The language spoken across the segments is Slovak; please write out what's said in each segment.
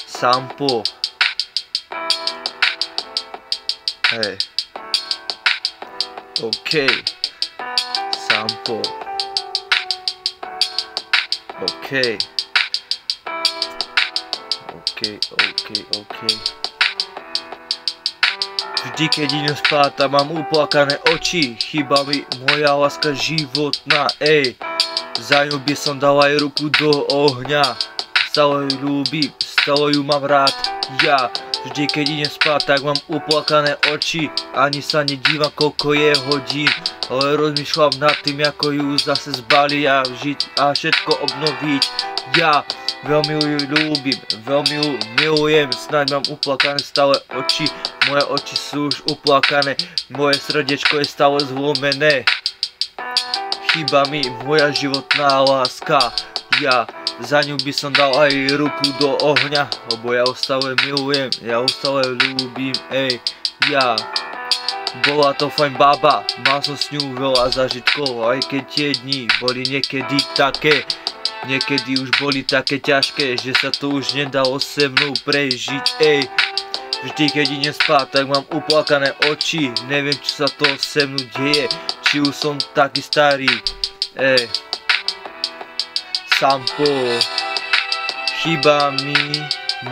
Sampo. OK. Sampo. OK. Vždy keď idem spať, tak mám uplakané oči. Chýba mi moja láska životná, za ňu by som dal aj ruku do ohňa. Stále ju ľúbim, stále ju mám rád, ja. Vždy keď idem spať, tak mám uplakané oči. Ani sa nedívam, koľko je hodín, ale rozmýšľam nad tým, ako ju zase zbaliť a žiť a všetko obnoviť. Ja veľmi ju ľúbim, veľmi ju milujem, snáď mám uplakané stále oči. Moje oči sú už uplakané, moje srdiečko je stále zlomené. Chýba mi moja životná láska, ja. Za ňu by som dal aj ruku do ohňa, lebo ja ju stále milujem, ja ju stále ľúbim, ja. Bola to fajn baba, mal som s ňou veľa zážitkov, aj keď tie dni boli niekedy také. Niekedy už boli také ťažké, že sa to už nedalo se mnou prežiť, Vždy keď idem spať, tak mám uplakané oči, neviem čo sa to se mnou deje, či už som taký starý, Sampo. Chýba mi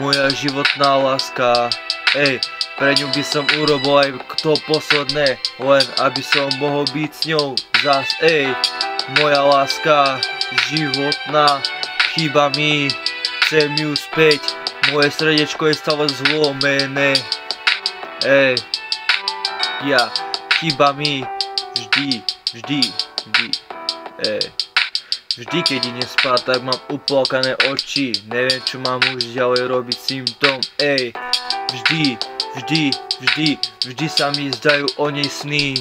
moja životná láska, pre ňu by som urobil aj to posledné, len aby som mohol byť s ňou zas, moja láska životná, chýba mi, chcem ju späť, moje srdiečko je stále zlomené, ja, chýba mi vždy, Vždy keď idem spať, tak mám uplakané oči, neviem čo mám už ďalej robiť s týmto, Vždy sa mi zdajú o nej sny,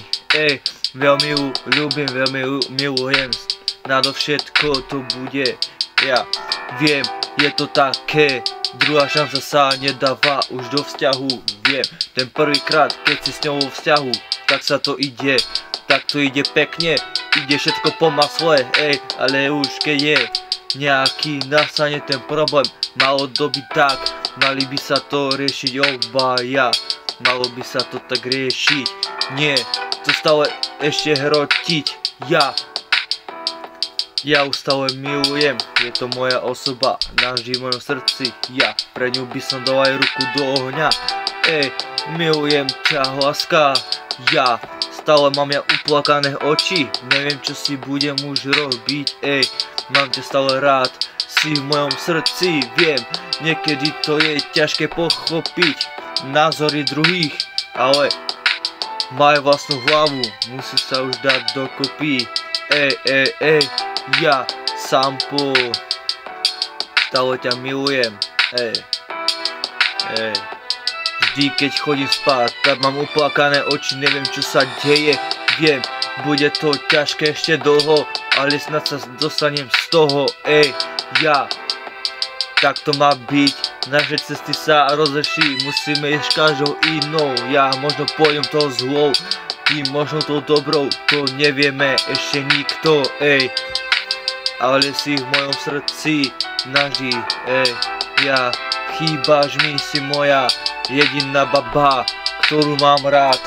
veľmi ju ľúbim, veľmi ju milujem, nadovšetko to bude, ja viem, je to také, druhá šanca sa nedáva už do vzťahu, viem, ten prvýkrát, keď si s ňou vo vzťahu, tak sa to ide, tak to ide pekne, ide všetko po masle, ale už keď je nejaký nastane ten problém, malo to byť tak, mali by sa to riešiť obaja, malo by sa to tak riešiť, nie, to stále ešte hrotiť, ja ju stále milujem, je to moja osoba, navždy v mojom srdci, ja, pre ňu by som dal aj ruku do ohňa, milujem ťa láska, ja. Stále mám ja uplakané oči, neviem čo si budem už robiť, mám ťa stále rád, si v mojom srdci, viem, niekedy to je ťažké pochopiť názory druhých, ale maj vlastnú hlavu, musí sa už dať dokopy, ja, Sampo, stále ťa milujem, Vždy keď chodím spať, tak mám uplakané oči, neviem čo sa deje, viem, bude to ťažké ešte dlho, ale snad sa dostanem z toho, ja. Tak to má byť, naše cesty sa rozliší, musíme ísť každou inou, ja možno pôjdem tou zlou, ty možno tou dobrou, to nevieme ešte nikto, ale si v mojom srdci navždy, ja. Chýbaš mi, si moja jediná baba, ktorú mám rád,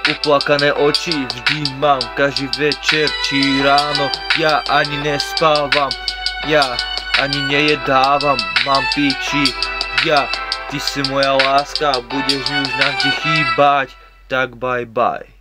uplakané oči vždy mám, každý večer či ráno, ja ani nespávam, ja ani nejedávam, mám piči, ja, ty si moja láska, budeš mi už navždy chýbať, tak bye bye.